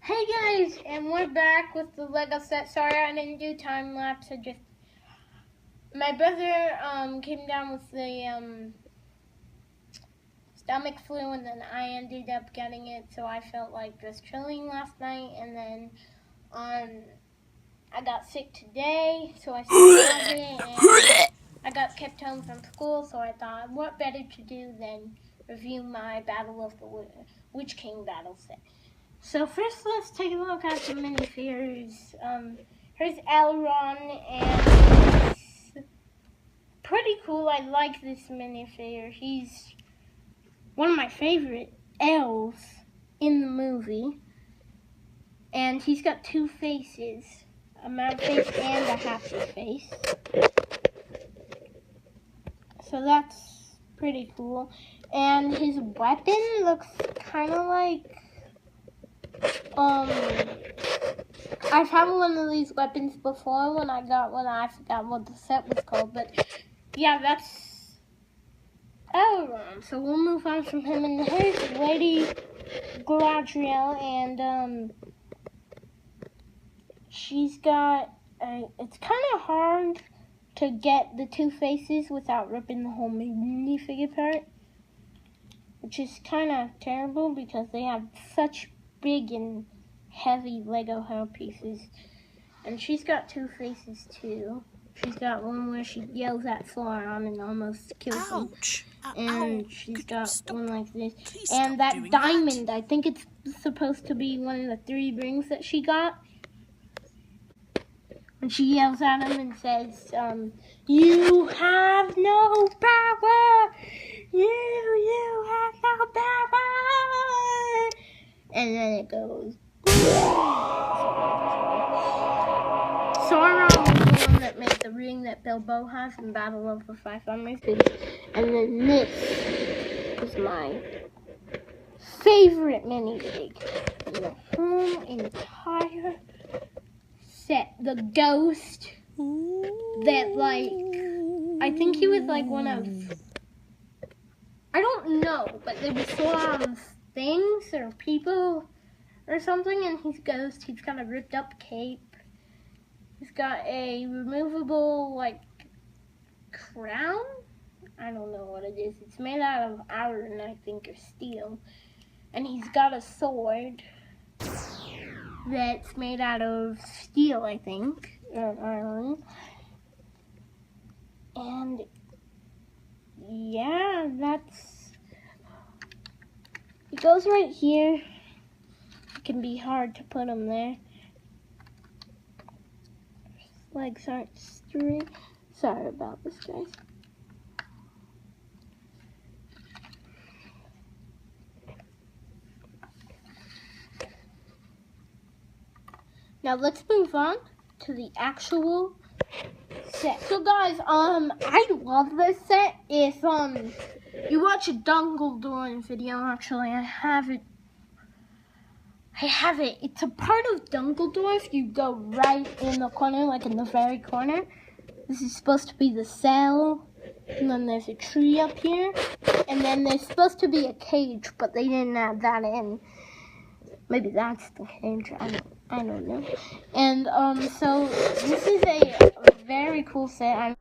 Hey guys, and we're back with the Lego set. Sorry I didn't do time lapse. My brother came down with the stomach flu, and then I ended up getting it. So I felt like just chilling last night, and then I got sick today. So I still have it, and I got kept home from school. So I thought, what better to do than review my Battle of the Witch King battle set. So first, let's take a look at the minifigures. Here's Elrond, and it's pretty cool. I like this minifigure. He's one of my favorite elves in the movie, and he's got two faces, a mad face and a happy face. So that's pretty cool. And his weapon looks kind of like I've had one of these weapons before when I got one. I forgot what the set was called, but yeah, that's Elrond. So we'll move on from him. And here's Lady Galadriel, and she's got it's kind of hard to get the two faces without ripping the whole minifigure apart, which is kind of terrible because they have such big and heavy Lego hair pieces. And she's got two faces too. She's got one where she yells at Sauron and almost kills him. And she's got one like this. And that diamond, I think it's supposed to be one of the 3 rings that she got. When she yells at him and says, you have no power! You have no power! And then it goes. Sauron was the one that made the ring that Bilbo has in Battle of the Five Armies. And then this is my favorite minifig in the whole entire set. The ghost that, like, I think he was like one of, I don't know, but there was Sauron's things or people or something, and he's ghost. He's got a ripped up cape. He's got a removable, like, crown? I don't know what it is. It's made out of iron, I think, or steel. And he's got a sword that's made out of steel, I think, or iron. And, yeah, it goes right here. It can be hard to put him there. Legs aren't straight. Sorry about this, guys. Now let's move on to the actual set. So guys, I love this set. If you watch a Dumbledore video, actually I have it. It's a part of Dumbledore. If you go right in the corner, like in the very corner, this is supposed to be the cell, and then there's a tree up here, and then there's supposed to be a cage, but they didn't add that in. Maybe that's the cage. I don't know. And so this is a very cool set.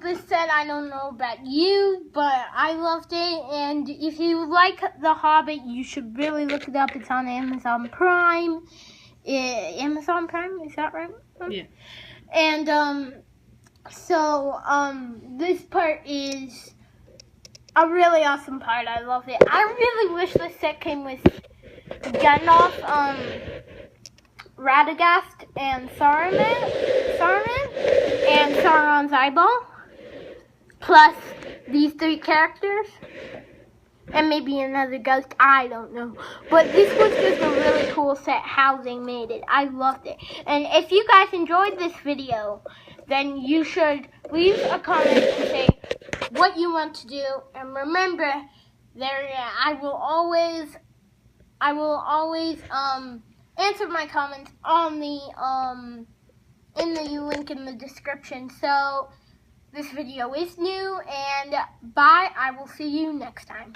this set. I don't know about you, but I loved it. And if you like The Hobbit, you should really look it up. It's on Amazon Prime. Amazon Prime, is that right? Yeah. And this part is a really awesome part. I love it. I really wish the set came with Gandalf, Radagast, and Saruman, and Sauron's eyeball, plus these 3 characters, and maybe another ghost. I don't know. But this was just a really cool set, how they made it. I loved it. And if you guys enjoyed this video, then you should leave a comment and say what you want to do. And remember, I will always answer my comments on the in the link in the description. So this video is new, and bye. I will see you next time.